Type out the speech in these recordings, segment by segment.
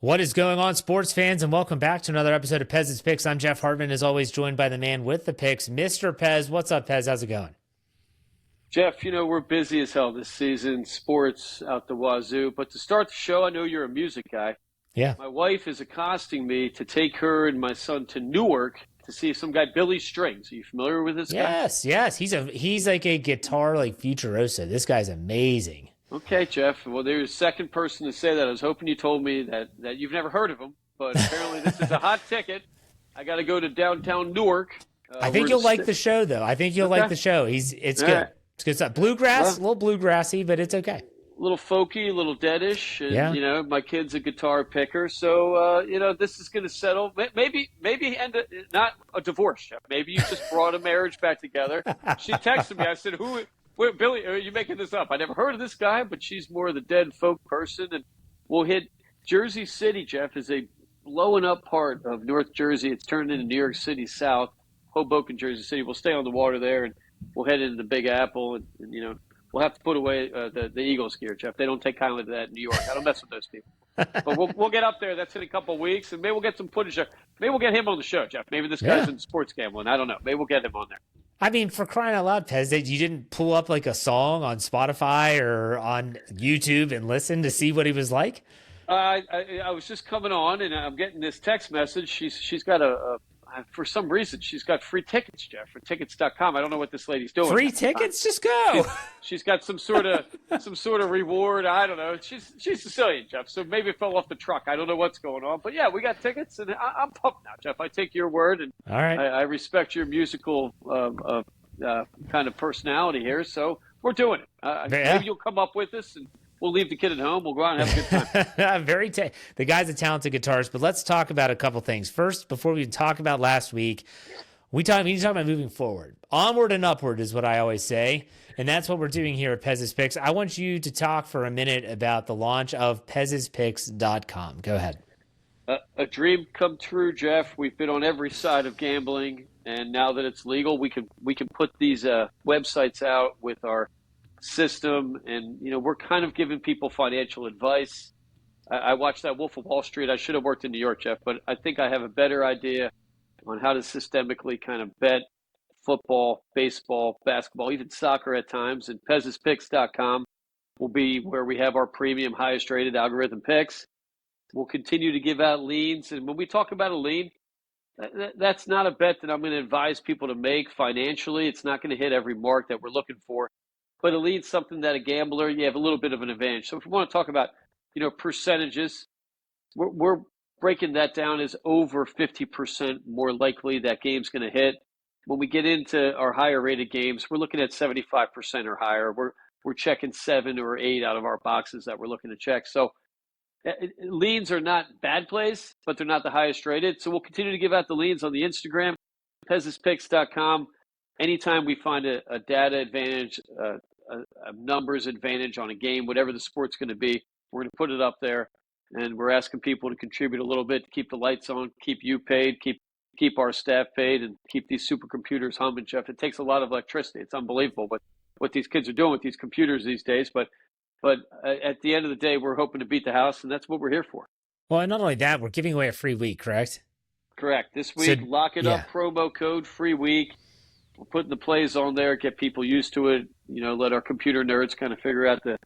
What is going on, sports fans, and welcome back to another episode of Pez's Picks. I'm Jeff Hartman, as always, joined by the man with the picks, Mr. Pez. What's up, Pez? How's it going? Jeff, we're busy as hell this season, sports out the wazoo. But to start the show, I know you're a music guy. Yeah. My wife is accosting me to take her and my son to Newark to see some guy, Billy Strings. Are you familiar with this guy? Yes. He's like a guitar like Futurosa. This guy's amazing. Okay, Jeff. Well, there's a second person to say that. I was hoping you told me that you've never heard of him, but apparently this is a hot ticket. I got to go to downtown Newark. I think you'll like the show, though. I think you'll like the show. It's good. Right. It's good stuff. Bluegrass, a little bluegrassy, but it's okay. A little folky, a little deadish. And, Yeah. my kid's a guitar picker. So, this is going to settle. Maybe not a divorce, Jeff. Maybe you just brought a marriage back together. She texted me. I said, where, Billy, are you making this up? I never heard of this guy, but she's more of the dead folk person. And we'll hit Jersey City, Jeff, is a blowing up part of North Jersey. It's turned into New York City South, Hoboken, Jersey City. We'll stay on the water there, and we'll head into the Big Apple. And we'll have to put away the Eagles gear, Jeff. They don't take kindly to that in New York. I don't mess with those people. But we'll get up there. That's in a couple of weeks, and maybe we'll get some footage. Maybe we'll get him on the show, Jeff. Maybe this guy's in sports gambling. I don't know. Maybe we'll get him on there. I mean, for crying out loud, Pez, you didn't pull up like a song on Spotify or on YouTube and listen to see what he was like? I was just coming on, and I'm getting this text message. She's got for some reason, she's got free tickets, Jeff, for tickets.com. I don't know what this lady's doing. Free tickets? Just go. She's got some sort of reward. I don't know. She's Sicilian, Jeff, so maybe it fell off the truck. I don't know what's going on. But, yeah, we got tickets, and I'm pumped now, Jeff. I take your word, and all right. I respect your musical kind of personality here, so we're doing it. Maybe you'll come up with us, and we'll leave the kid at home. We'll go out and have a good time. The guy's a talented guitarist, but let's talk about a couple things. First, before we talk about last week, we need to talk about moving forward. Onward and upward is what I always say, and that's what we're doing here at Pez's Picks. I want you to talk for a minute about the launch of Pez'sPicks.com. Go ahead. A dream come true, Jeff. We've been on every side of gambling, and now that it's legal, we can put these websites out with our system, and we're kind of giving people financial advice. I watched that Wolf of Wall Street. I should have worked in New York, Jeff, but I think I have a better idea on how to systemically kind of bet football, baseball, basketball, even soccer at times. And Pez'sPicks.com will be where we have our premium, highest rated algorithm picks. We'll continue to give out leans, and when we talk about a lean, that's not a bet that I'm going to advise people to make financially. It's not going to hit every mark that we're looking for. But it leads something that a gambler, you have a little bit of an advantage. So if we want to talk about, percentages, we're breaking that down as over 50% more likely that game's going to hit. When we get into our higher rated games, we're looking at 75% or higher. We're checking 7 or 8 out of our boxes that we're looking to check. So leans are not bad plays, but they're not the highest rated. So we'll continue to give out the leans on the Instagram, Pez'sPicks.com. Anytime we find a data advantage, a numbers advantage on a game, whatever the sport's going to be, we're going to put it up there, and we're asking people to contribute a little bit to keep the lights on, keep you paid, keep our staff paid, and keep these supercomputers humming, Jeff. It takes a lot of electricity. It's unbelievable what these kids are doing with these computers these days, but at the end of the day, we're hoping to beat the house, and that's what we're here for. Well, and not only that, we're giving away a free week, correct? Correct. This week, Lock It Up promo code, free week. We're putting the plays on there, get people used to it, let our computer nerds kind of figure out the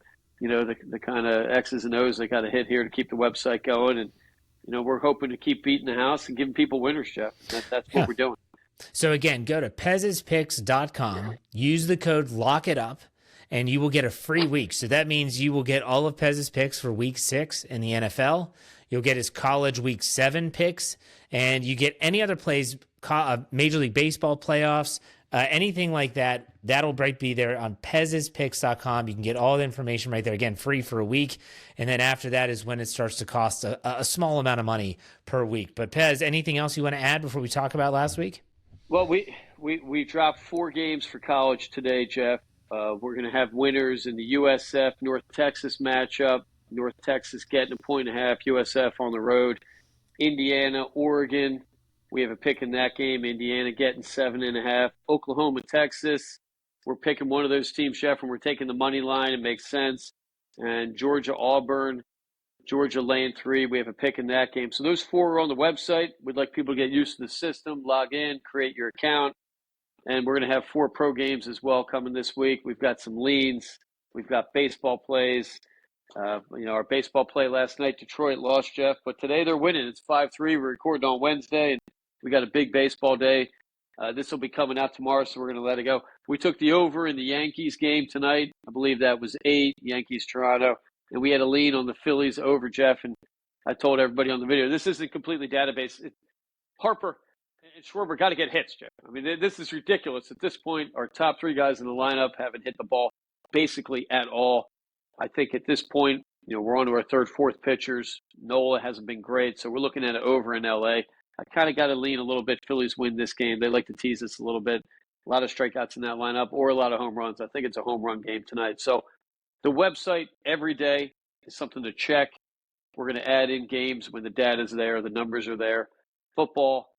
kind of X's and O's they got to hit here to keep the website going. And, we're hoping to keep beating the house and giving people winners, Jeff. That's what we're doing. So, again, go to Pez'sPicks.com, use the code LOCKITUP, and you will get a free week. So that means you will get all of Pez's picks for week 6 in the NFL. You'll get his college week 7 picks, and you get any other plays, Major League Baseball playoffs, anything like that. That'll be there on Pez'sPicks.com. You can get all the information right there. Again, free for a week. And then after that is when it starts to cost a small amount of money per week. But Pez, anything else you want to add before we talk about last week? Well, we dropped 4 games for college today, Jeff. We're going to have winners in the USF North Texas matchup. North Texas getting 1.5, USF on the road. Indiana, Oregon, we have a pick in that game. Indiana getting 7.5. Oklahoma, Texas, we're picking one of those teams, Chef, and we're taking the money line. It makes sense. And Georgia, Auburn, Georgia laying 3. We have a pick in that game. So those 4 are on the website. We'd like people to get used to the system, log in, create your account. And we're going to have 4 pro games as well coming this week. We've got some leans. We've got baseball plays. Our baseball play last night, Detroit lost, Jeff. But today they're winning. It's 5-3. We're recording on Wednesday, and we got a big baseball day. This will be coming out tomorrow, so we're going to let it go. We took the over in the Yankees game tonight. I believe that was 8, Yankees-Toronto. And we had a lean on the Phillies over, Jeff. And I told everybody on the video, this isn't completely database. Harper and Schwarber got to get hits, Jeff. I mean, this is ridiculous. At this point, our top 3 guys in the lineup haven't hit the ball basically at all. I think at this point, we're on to our 3rd, 4th pitchers. Nola hasn't been great, so we're looking at it over in L.A. I kind of got to lean a little bit. Phillies win this game. They like to tease us a little bit. A lot of strikeouts in that lineup or a lot of home runs. I think it's a home run game tonight. So the website every day is something to check. We're going to add in games when the data's there, the numbers are there. Football,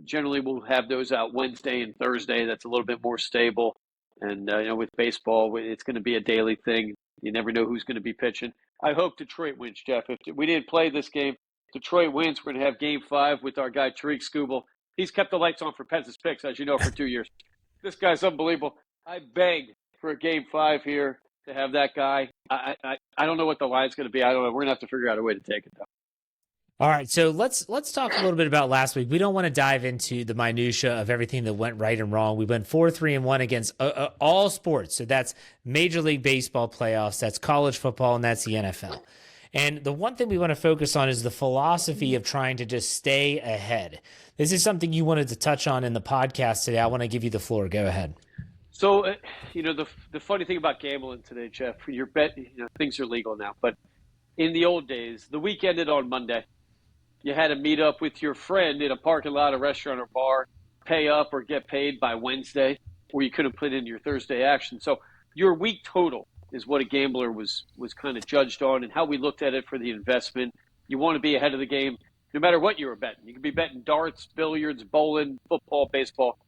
generally we'll have those out Wednesday and Thursday. That's a little bit more stable. And, with baseball, it's going to be a daily thing. You never know who's going to be pitching. I hope Detroit wins, Jeff. If we didn't play this game, Detroit wins. We're going to have Game 5 with our guy, Tariq Skubal. He's kept the lights on for Pez's Picks, as you know, for 2 years. This guy's unbelievable. I beg for a Game 5 here to have that guy. I don't know what the line's going to be. I don't know. We're going to have to figure out a way to take it, though. All right, so let's talk a little bit about last week. We don't want to dive into the minutia of everything that went right and wrong. We went 4-3-1 against all sports. So that's Major League Baseball playoffs, that's college football, and that's the NFL. And the one thing we want to focus on is the philosophy of trying to just stay ahead. This is something you wanted to touch on in the podcast today. I want to give you the floor. Go ahead. So, the funny thing about gambling today, Jeff, your bet, things are legal now. But in the old days, the week ended on Monday. You had to meet up with your friend in a parking lot, a restaurant or bar, pay up or get paid by Wednesday, or you couldn't put in your Thursday action. So your week total is what a gambler was kind of judged on and how we looked at it for the investment. You want to be ahead of the game no matter what you were betting. You could be betting darts, billiards, bowling, football, baseball.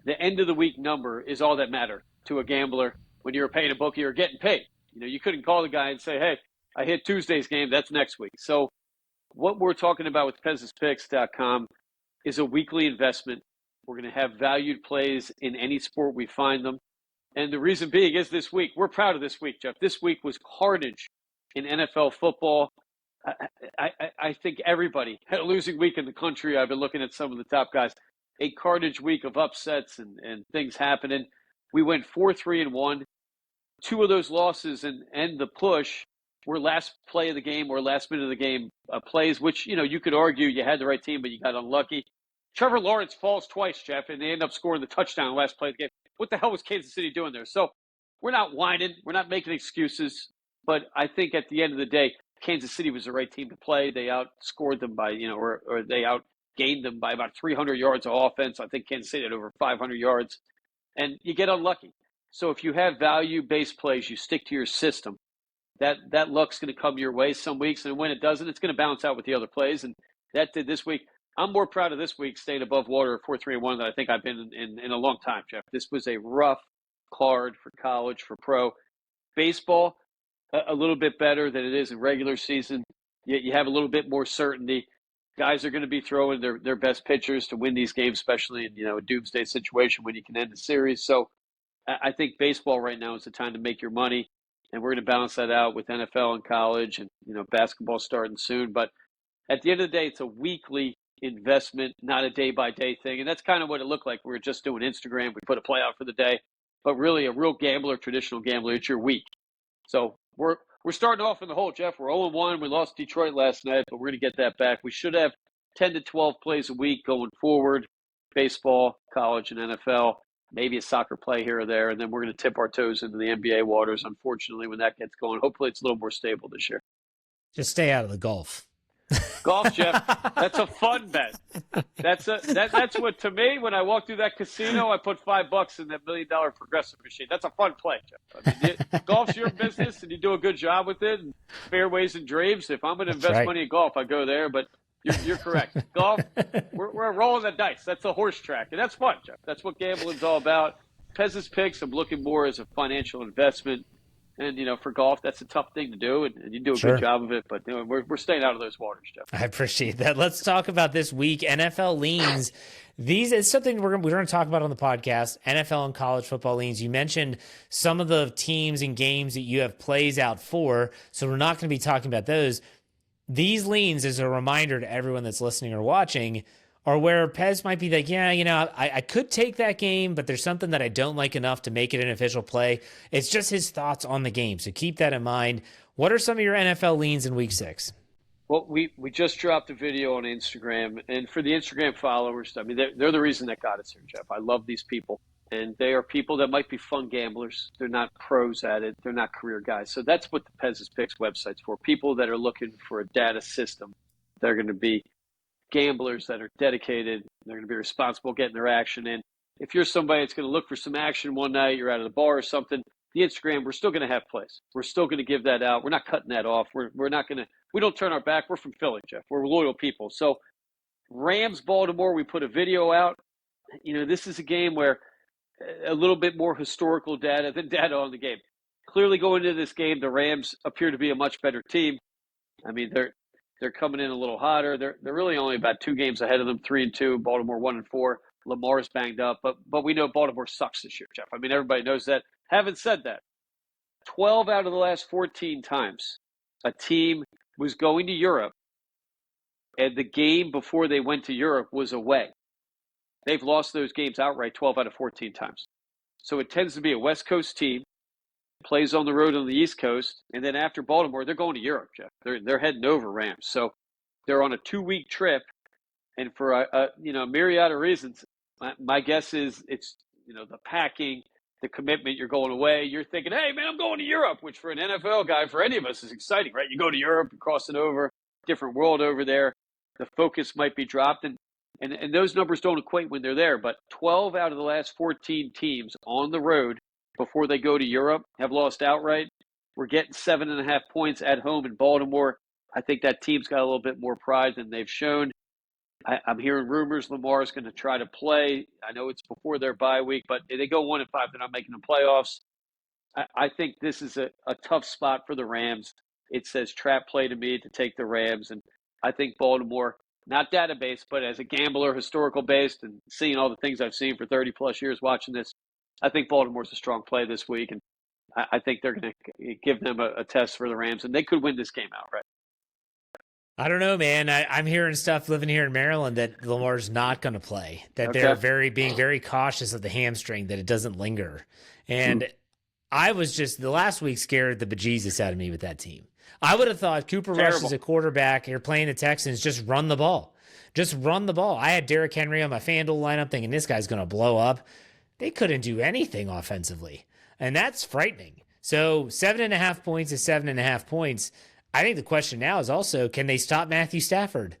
The end of the week number is all that mattered to a gambler when you were paying a bookie or getting paid. You couldn't call the guy and say, hey, I hit Tuesday's game. That's next week. So what we're talking about with Pez'sPicks.com is a weekly investment. We're going to have valued plays in any sport we find them. And the reason being is this week. We're proud of this week, Jeff. This week was carnage in NFL football. I think everybody had a losing week in the country. I've been looking at some of the top guys. A carnage week of upsets and things happening. We went 4-3-1. 2 of those losses and the push were last play of the game or last minute of the game plays, which, you could argue you had the right team, but you got unlucky. Trevor Lawrence falls twice, Jeff, and they end up scoring the touchdown last play of the game. What the hell was Kansas City doing there? So we're not whining. We're not making excuses. But I think at the end of the day, Kansas City was the right team to play. They outscored them by, or they outgained them by about 300 yards of offense. I think Kansas City had over 500 yards. And you get unlucky. So if you have value-based plays, you stick to your system. That luck's going to come your way some weeks, and when it doesn't, it's going to balance out with the other plays, and that did this week. I'm more proud of this week staying above water at 4-3-1 than I think I've been in a long time, Jeff. This was a rough card for college, for pro. Baseball, a little bit better than it is in regular season. You have a little bit more certainty. Guys are going to be throwing their best pitchers to win these games, especially in a doomsday situation when you can end the series. So I think baseball right now is the time to make your money. And we're going to balance that out with NFL and college and, basketball starting soon. But at the end of the day, it's a weekly investment, not a day-by-day thing. And that's kind of what it looked like. We were just doing Instagram. We put a play out for the day. But really, a real gambler, traditional gambler, it's your week. So we're starting off in the hole, Jeff. We're 0-1. We lost Detroit last night, but we're going to get that back. We should have 10 to 12 plays a week going forward, baseball, college, and NFL. Maybe a soccer play here or there, and then we're going to tip our toes into the NBA waters, unfortunately, when that gets going. Hopefully it's a little more stable this year. Just stay out of the golf. Golf, Jeff, that's a fun bet. That's what, to me, when I walk through that casino, I put $5 in that $1 million progressive machine. That's a fun play, Jeff. I mean, golf's your business, and you do a good job with it, and fairways and dreams. If I'm going to invest money in golf, I go there, but you're correct. Golf, we're rolling the dice. That's a horse track, and that's fun, Jeff. That's what gambling's all about. Pez's Picks, I'm looking more as a financial investment, And, for golf, that's a tough thing to do, and you do a good Sure. job of it. But we're staying out of those waters, Jeff. I appreciate that. Let's talk about this week. NFL leans. These is something we're going to talk about on the podcast. NFL and college football leans. You mentioned some of the teams and games that you have plays out for, so we're not going to be talking about those. These leans, as a reminder to everyone that's listening or watching, are where Pez might be like, yeah, I could take that game, but there's something that I don't like enough to make it an official play. It's just his thoughts on the game. So keep that in mind. What are some of your NFL leans in week 6? Well, we just dropped a video on Instagram, and for the Instagram followers, I mean, they're the reason that got us here, Jeff. I love these people, and they are people that might be fun gamblers. They're not pros at it. They're not career guys. So that's what the Pez's Picks website's for. People that are looking for a data system. They're going to be gamblers that are dedicated. They're going to be responsible getting their action in. If you're somebody that's going to look for some action one night, you're out of the bar or something, the Instagram, we're still going to have plays. We're still going to give that out. We're not cutting that off. We're not going to, we don't turn our back. We're from Philly, Jeff. We're loyal people. So Rams, Baltimore, we put a video out. This is a game where a little bit more historical data than data on the game. Clearly going into this game, the Rams appear to be a much better team. I mean, they're coming in a little hotter. They're really only about 2 games ahead of them, 3-2. Baltimore 1-4. Lamar's banged up, but we know Baltimore sucks this year, Jeff. I mean, everybody knows that. Having said that, 12 out of the last 14 times a team was going to Europe, and the game before they went to Europe was away. They've lost those games outright 12 out of 14 times. So it tends to be a West Coast team, plays on the road on the East Coast, and then after Baltimore, they're going to Europe, Jeff. They're heading over Rams. So they're on a 2-week trip, and for a myriad of reasons, my guess is it's the packing, the commitment. You're going away. You're thinking, hey man, I'm going to Europe, which for an NFL guy, for any of us, is exciting, right? You go to Europe, you're crossing over, different world over there. The focus might be dropped, and those numbers don't equate when they're there. But 12 out of the last 14 teams on the road before they go to Europe have lost outright. We're getting 7.5 points at home in Baltimore. I think that team's got a little bit more pride than they've shown. I'm hearing rumors Lamar's going to try to play. I know it's before their bye week, but if they go 1-5, they're not making the playoffs. I think this is a tough spot for the Rams. It says trap play to me to take the Rams, and I think Baltimore, not database, but as a gambler, historical based, and seeing all the things I've seen for 30-plus years watching this, I think Baltimore's a strong play this week, and I think they're going to give them a test for the Rams, and they could win this game outright. I don't know, man. I'm hearing stuff living here in Maryland that Lamar's not going to play, that they're being very cautious of the hamstring, that it doesn't linger. And I was just, the last week, scared the bejesus out of me with that team. I would have thought Cooper Rush is a quarterback. You're playing the Texans, just run the ball. Just run the ball. I had Derrick Henry on my FanDuel lineup thinking this guy's going to blow up. They couldn't do anything offensively, and that's frightening. So 7.5 points is 7.5 points. I think the question now is also, can they stop Matthew Stafford?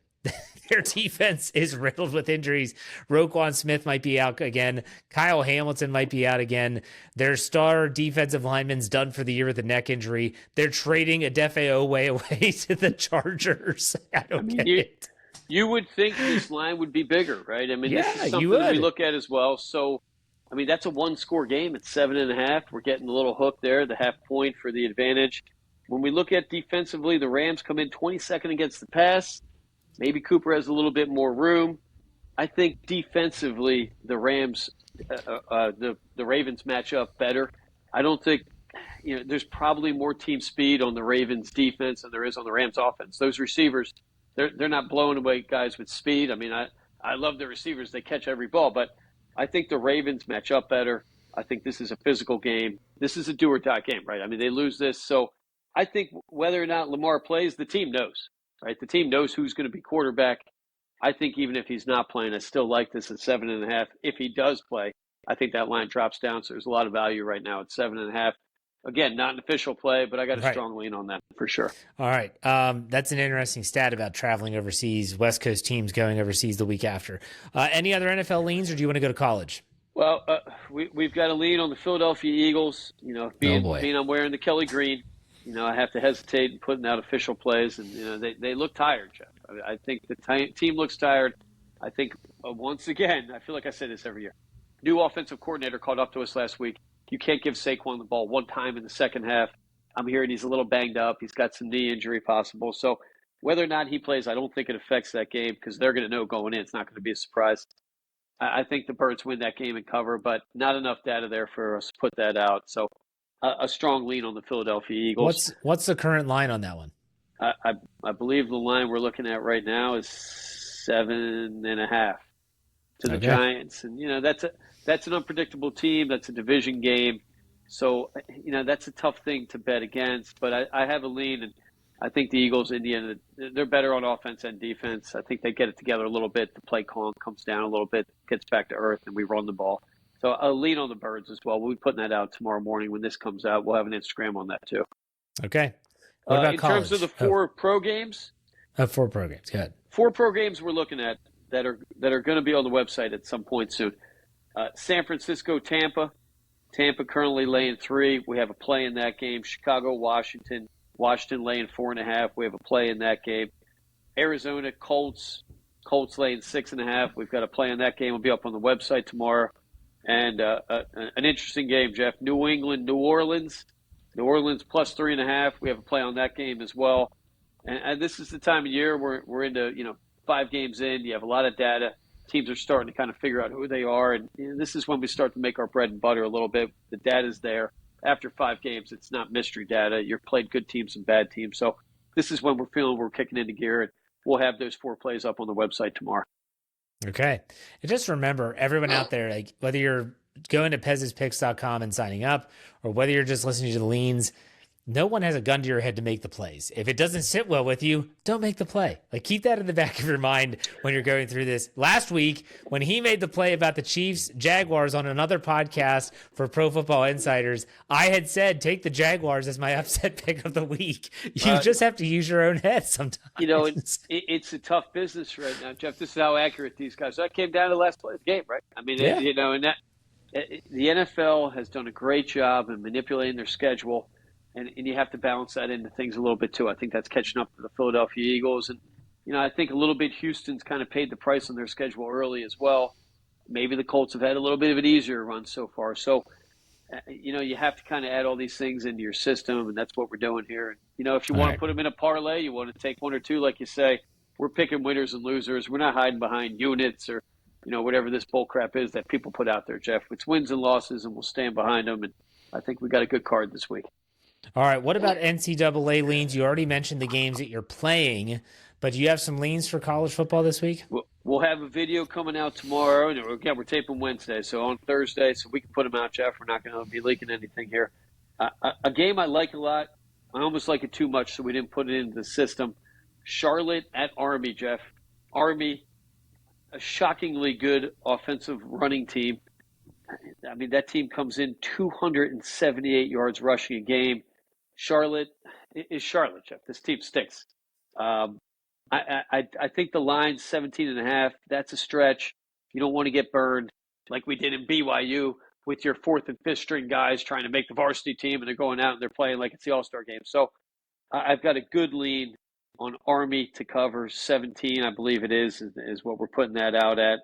Their defense is riddled with injuries. Roquan Smith might be out again. Kyle Hamilton might be out again. Their star defensive lineman's done for the year with a neck injury. They're trading Adefe away to the Chargers. I don't get it. You would think this line would be bigger, right? I mean, this is something that we look at as well. So, I mean, that's a 1-score game. It's 7.5. We're getting a little hook there, the half point for the advantage. When we look at defensively, the Rams come in 22nd against the pass. Maybe Cooper has a little bit more room. I think defensively, the Rams, the Ravens match up better. I don't think, there's probably more team speed on the Ravens defense than there is on the Rams offense. Those receivers, they're not blowing away guys with speed. I mean, I love the receivers. They catch every ball, but I think the Ravens match up better. I think this is a physical game. This is a do-or-die game, right? I mean, they lose this. So I think whether or not Lamar plays, the team knows, right? The team knows who's going to be quarterback. I think even if he's not playing, I still like this at 7.5. If he does play, I think that line drops down. So there's a lot of value right now at 7.5. Again, not an official play, but I got a strong lean on that for sure. All right. That's an interesting stat about traveling overseas, West Coast teams going overseas the week after. Any other NFL leans, or do you want to go to college? Well, we've got a lean on the Philadelphia Eagles. Being I'm wearing the Kelly green, I have to hesitate in putting out official plays. And, they look tired, Jeff. I think the team looks tired. I think, once again, I feel like I say this every year. New offensive coordinator called up to us last week. You can't give Saquon the ball one time in the second half. I'm hearing he's a little banged up. He's got some knee injury possible. So whether or not he plays, I don't think it affects that game because they're going to know going in. It's not going to be a surprise. I think the Birds win that game and cover, but not enough data there for us to put that out. So a strong lean on the Philadelphia Eagles. What's the current line on that one? I believe the line we're looking at right now is 7.5 to the Giants, and that's an unpredictable team. That's a division game, so that's a tough thing to bet against. But I have a lean, and I think the Eagles, in the end, they're better on offense and defense. I think they get it together a little bit. The play calm comes down a little bit, gets back to earth, and we run the ball. So I'll lean on the Birds as well. We'll be putting that out tomorrow morning when this comes out. We'll have an Instagram on that too. Okay. What about in college? terms of the four pro games? 4 pro games. Good. 4 pro games we're looking at that are going to be on the website at some point soon. San Francisco, Tampa. Tampa currently laying 3. We have a play in that game. Chicago, Washington. Washington laying 4.5. We have a play in that game. Arizona, Colts. Colts laying 6.5. We've got a play in that game. Will be up on the website tomorrow. And an interesting game, Jeff. New England, New Orleans. New Orleans plus 3.5. We have a play on that game as well. And this is the time of year we're into 5 games in. You have a lot of data. Teams are starting to kind of figure out who they are, and this is when we start to make our bread and butter a little bit. The data's there. After 5 games, it's not mystery data. You've played good teams and bad teams, so this is when we're feeling we're kicking into gear, and we'll have those 4 plays up on the website tomorrow. Okay, and just remember, everyone out there, like whether you're going to pezspicks.com and signing up, or whether you're just listening to the leans, no one has a gun to your head to make the plays. If it doesn't sit well with you, don't make the play. Like, keep that in the back of your mind when you're going through this. Last week, when he made the play about the Chiefs Jaguars on another podcast for Pro Football Insiders, I had said, take the Jaguars as my upset pick of the week. You just have to use your own head sometimes. It's a tough business right now, Jeff. This is how accurate these guys are. That came down to the last play of the game, right? I mean, and that the NFL has done a great job in manipulating their schedule. And you have to balance that into things a little bit, too. I think that's catching up to the Philadelphia Eagles. And, I think a little bit Houston's kind of paid the price on their schedule early as well. Maybe the Colts have had a little bit of an easier run so far. So, you have to kind of add all these things into your system, and that's what we're doing here. And, if you want to put them in a parlay, you want to take 1 or 2, like you say, we're picking winners and losers. We're not hiding behind units or, whatever this bull crap is that people put out there, Jeff. It's wins and losses, and we'll stand behind them. And I think we got a good card this week. All right, what about NCAA leans? You already mentioned the games that you're playing, but do you have some leans for college football this week? We'll have a video coming out tomorrow. And again, we're taping Wednesday, so on Thursday, so we can put them out, Jeff. We're not going to be leaking anything here. A game I like a lot. I almost like it too much, so we didn't put it into the system. Charlotte at Army, Jeff. Army, a shockingly good offensive running team. I mean, that team comes in 278 yards rushing a game. Charlotte is Charlotte, Jeff. This team stinks. I think the line's 17.5. That's a stretch. You don't want to get burned like we did in BYU with your 4th and 5th string guys trying to make the varsity team, and they're going out and they're playing like it's the All-Star game. So I've got a good lean on Army to cover 17, I believe it is what we're putting that out at.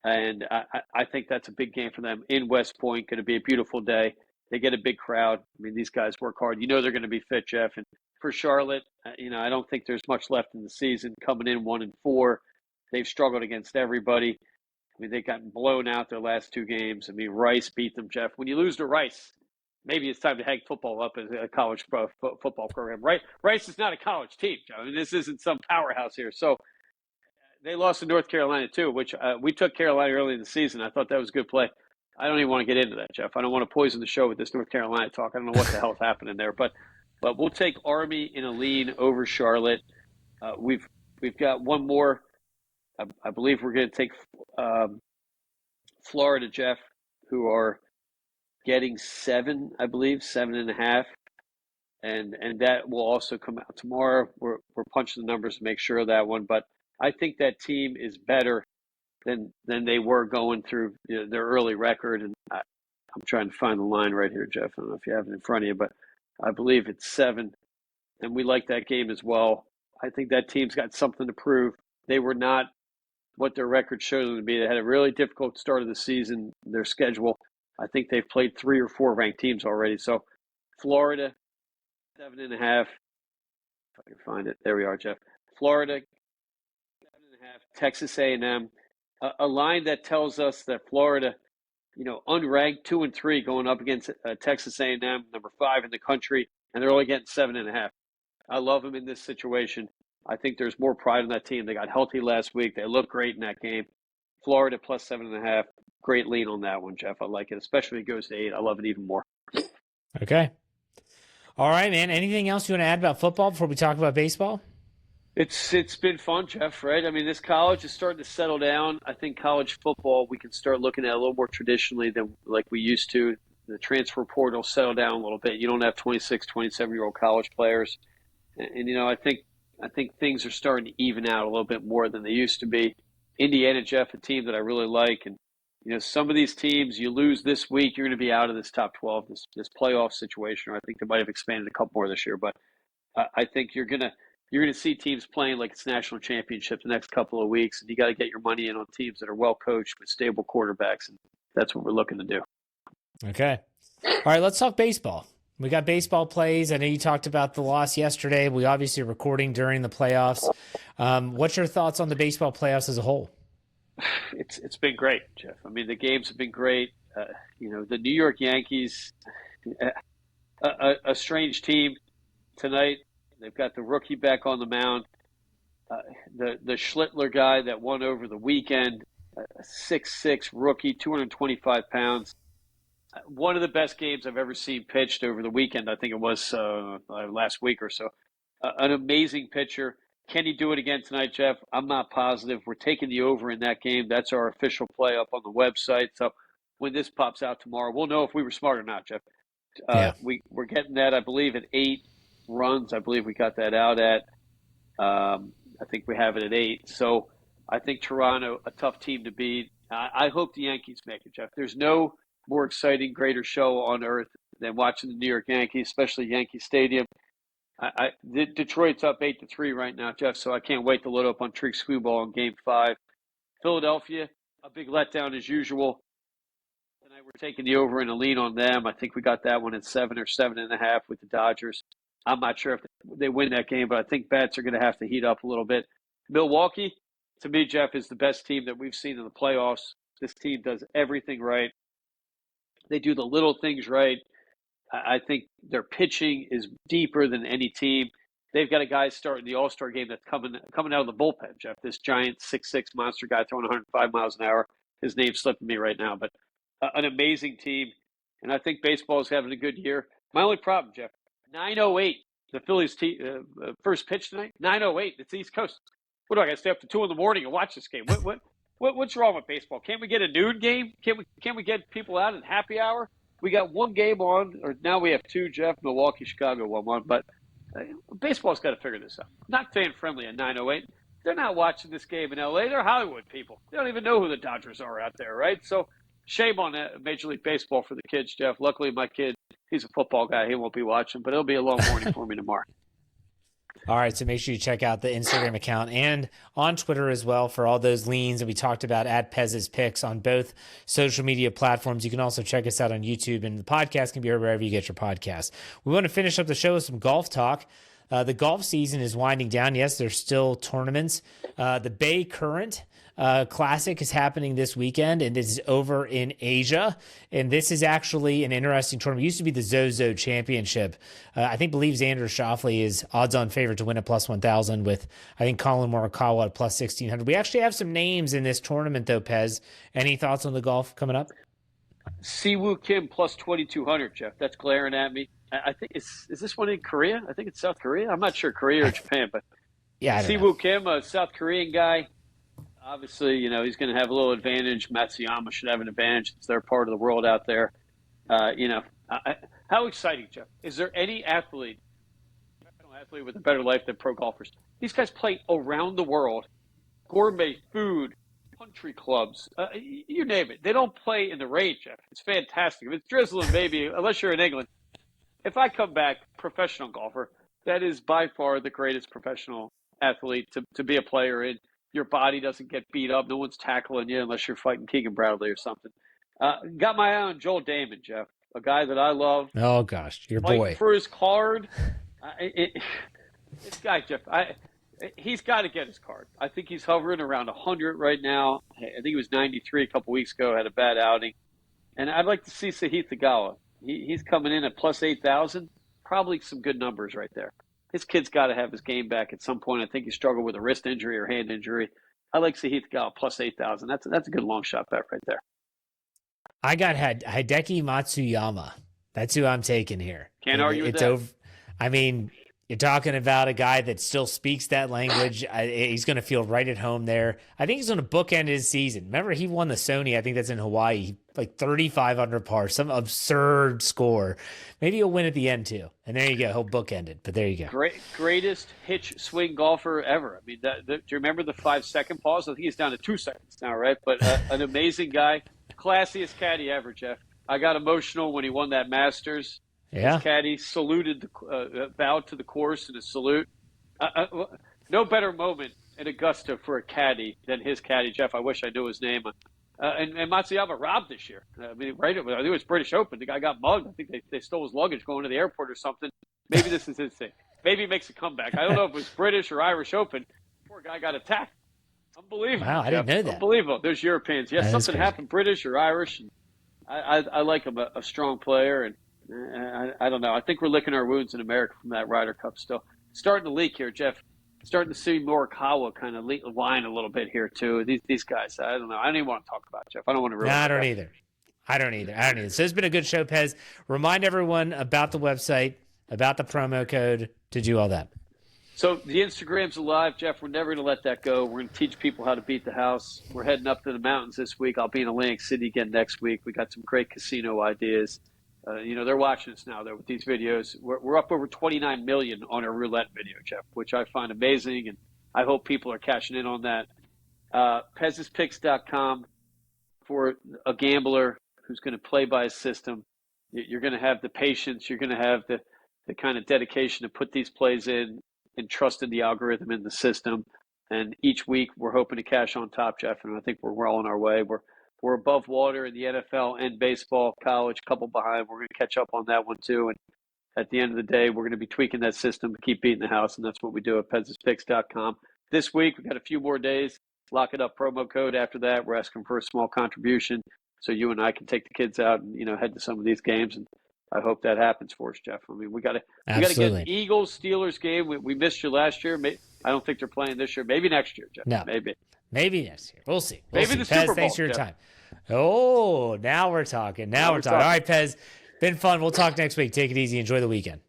And I think that's a big game for them in West Point. Going to be a beautiful day. They get a big crowd. I mean, these guys work hard. They're going to be fit, Jeff. And for Charlotte, I don't think there's much left in the season. Coming in 1-4, they've struggled against everybody. I mean, they've gotten blown out their last 2 games. I mean, Rice beat them, Jeff. When you lose to Rice, maybe it's time to hang football up as a college football program. Right? Rice is not a college team, Joe. I mean, this isn't some powerhouse here. So they lost to North Carolina, too, which we took Carolina early in the season. I thought that was a good play. I don't even want to get into that, Jeff. I don't want to poison the show with this North Carolina talk. I don't know what the hell is happening there. But we'll take Army in a lean over Charlotte. We've got one more. I believe we're going to take Florida, Jeff, who are getting 7, I believe, 7.5. And that will also come out tomorrow. We're punching the numbers to make sure of that one. But I think that team is better than they were going through their early record. And I'm trying to find the line right here, Jeff. I don't know if you have it in front of you, but I believe it's 7. And we like that game as well. I think that team's got something to prove. They were not what their record showed them to be. They had a really difficult start of the season, their schedule. I think they've played 3 or 4 ranked teams already. So Florida, 7.5. If I can find it. There we are, Jeff. Florida, 7.5. Texas A&M. A line that tells us that Florida, unranked 2-3 going up against Texas A&M, number 5 in the country, and they're only getting 7.5. I love them in this situation. I think there's more pride in that team. They got healthy last week. They looked great in that game. Florida plus 7.5. Great lean on that one, Jeff. I like it, especially if it goes to 8. I love it even more. Okay. All right, man. Anything else you want to add about football before we talk about baseball? It's been fun, Jeff, right? I mean, this college is starting to settle down. I think college football, we can start looking at a little more traditionally than like we used to. The transfer portal settle down a little bit. You don't have 26, 27-year-old college players. And I think things are starting to even out a little bit more than they used to be. Indiana, Jeff, a team that I really like. And, some of these teams, you lose this week, you're going to be out of this top 12, this playoff situation. Or I think they might have expanded a couple more this year. But I think you're going to see teams playing like it's national championship the next couple of weeks. And you got to get your money in on teams that are well coached with stable quarterbacks. And that's what we're looking to do. Okay. All right, let's talk baseball. We got baseball plays. I know you talked about the loss yesterday. We obviously are recording during the playoffs. What's your thoughts on the baseball playoffs as a whole? It's been great, Jeff. I mean, the games have been great. The New York Yankees, a strange team tonight. They've got the rookie back on the mound. The Schlittler guy that won over the weekend, a 6'6" rookie, 225 pounds. One of the best games I've ever seen pitched over the weekend. I think it was last week or so. An amazing pitcher. Can he do it again tonight, Jeff? I'm not positive. We're taking the over in that game. That's our official play up on the website. So when this pops out tomorrow, we'll know if we were smart or not, Jeff. Yeah. We're getting that, I believe, at 8 runs. I believe we got that out at. I think we have it at 8. So I think Toronto, a tough team to beat. I hope the Yankees make it, Jeff. There's no more exciting, greater show on earth than watching the New York Yankees, especially Yankee Stadium. Detroit's up 8-3 right now, Jeff. So I can't wait to load up on Trick Screwball in Game 5. Philadelphia, a big letdown as usual. Tonight we're taking the over and a lean on them. I think we got that one at 7 or 7.5 with the Dodgers. I'm not sure if they win that game, but I think bats are going to have to heat up a little bit. Milwaukee, to me, Jeff, is the best team that we've seen in the playoffs. This team does everything right. They do the little things right. I think their pitching is deeper than any team. They've got a guy starting the All-Star game that's coming out of the bullpen, Jeff. This giant 6'6" monster guy throwing 105 miles an hour. His name's slipping me right now, but an amazing team. And I think baseball is having a good year. My only problem, Jeff, 9:08. The Phillies' first pitch tonight. 9:08. It's East Coast. What do I got to stay up to 2 in the morning and watch this game? What's wrong with baseball? Can't we get a noon game? Can't we get people out at happy hour? We got one game on, or now we have 2, Jeff. Milwaukee, Chicago, 1-1. But baseball's got to figure this out. Not fan-friendly at 9:08. They're not watching this game in L.A. They're Hollywood people. They don't even know who the Dodgers are out there, right? So shame on Major League Baseball for the kids, Jeff. Luckily, my kid, he's a football guy. He won't be watching, but it'll be a long morning for me tomorrow. All right, so make sure you check out the Instagram account and on Twitter as well for all those leans that we talked about at Pez's Picks on both social media platforms. You can also check us out on YouTube, and the podcast can be heard wherever you get your podcasts. We want to finish up the show with some golf talk. The golf season is winding down. Yes, there's still tournaments. The Bay Current Classic is happening this weekend, and this is over in Asia. And this is actually an interesting tournament. It used to be the Zozo Championship. I believe Xander Schauffele is odds-on favorite to win at plus 1,000 with, I think, Colin Morikawa at plus 1,600. We actually have some names in this tournament, though, Pez. Any thoughts on the golf coming up? Siwoo Kim plus 2,200, Jeff. That's glaring at me. I think is this one in Korea? I think it's South Korea. I'm not sure Korea or Japan, but yeah, Siwoo Kim, a South Korean guy. Obviously, he's going to have a little advantage. Matsuyama should have an advantage. It's their part of the world out there. How exciting, Jeff. Is there any athlete with a better life than pro golfers? These guys play around the world, gourmet food, country clubs, you name it. They don't play in the rain, Jeff. It's fantastic. If it's drizzling, maybe, unless you're in England. If I come back professional golfer, that is by far the greatest professional athlete to be a player in. Your body doesn't get beat up. No one's tackling you unless you're fighting Keegan Bradley or something. Got my eye on Joel Damon, Jeff, a guy that I love. Oh, gosh, your Fighting boy. for his card. This guy, Jeff, he's got to get his card. I think he's hovering around 100 right now. I think he was 93 a couple weeks ago, had a bad outing. And I'd like to see Sahith Theegala. He's coming in at plus 8,000. Probably some good numbers right there. His kid's got to have his game back at some point. I think he struggled with a wrist injury or hand injury. I like Sahith Theegala plus 8,000. That's a good long shot bet right there. I got Hideki Matsuyama. That's who I'm taking here. Can't argue with it's that. Over. I mean, you're talking about a guy that still speaks that language. He's going to feel right at home there. I think he's going to bookend his season. Remember, he won the Sony. I think that's in Hawaii, like 35 under par, some absurd score. Maybe he'll win at the end too. And there you go. He'll bookend it. But there you go. Greatest hitch swing golfer ever. I mean, do you remember the 5-second pause? I think he's down to 2 seconds now, right? But an amazing guy, classiest caddy ever, Jeff. I got emotional when he won that Masters. Yeah. His caddy saluted, bowed to the course in a salute. No better moment in Augusta for a caddy than his caddy, Jeff. I wish I knew his name. And Matsuyama robbed this year. I mean, right? I think it was British Open. The guy got mugged. I think they stole his luggage going to the airport or something. Maybe this is his thing. Maybe he makes a comeback. I don't know if it was British or Irish Open. Poor guy got attacked. Unbelievable. Wow, I didn't know that. Unbelievable. There's Europeans. Yes, something happened, British or Irish. And I like him, a strong player, and I don't know. I think we're licking our wounds in America from that Ryder Cup still. Starting to leak here, Jeff. Starting to see Morikawa kind of line a little bit here, too. These guys, I don't know. I don't even want to talk about it, Jeff. I don't want to ruin it. No, I don't either. So it's been a good show, Pez. Remind everyone about the website, about the promo code to do all that. So the Instagram's alive, Jeff. We're never going to let that go. We're going to teach people how to beat the house. We're heading up to the mountains this week. I'll be in Atlantic City again next week. We got some great casino ideas. They're watching us now, though, with these videos. We're up over 29 million on our roulette video, Jeff, which I find amazing, and I hope people are cashing in on that. Pez'sPicks.com for a gambler who's going to play by his system. You're going to have the patience. You're going to have the kind of dedication to put these plays in and trust in the algorithm in the system. And each week we're hoping to cash on top, Jeff, and I think we're well on our way. We're above water in the NFL and baseball, college, a couple behind. We're going to catch up on that one too. And at the end of the day, we're going to be tweaking that system to keep beating the house, and that's what we do at Pez'sPicks.com. This week, we've got a few more days. Lock it up, promo code. After that, we're asking for a small contribution so you and I can take the kids out and head to some of these games. And I hope that happens for us, Jeff. I mean, we got to get an Eagles-Steelers game. We missed you last year. I don't think they're playing this year. Maybe next year, Jeff. No. Maybe next year. We'll see. Maybe the Super Bowl. Thanks for your time. Oh, now we're talking. All right, Pez. Been fun. We'll talk next week. Take it easy. Enjoy the weekend.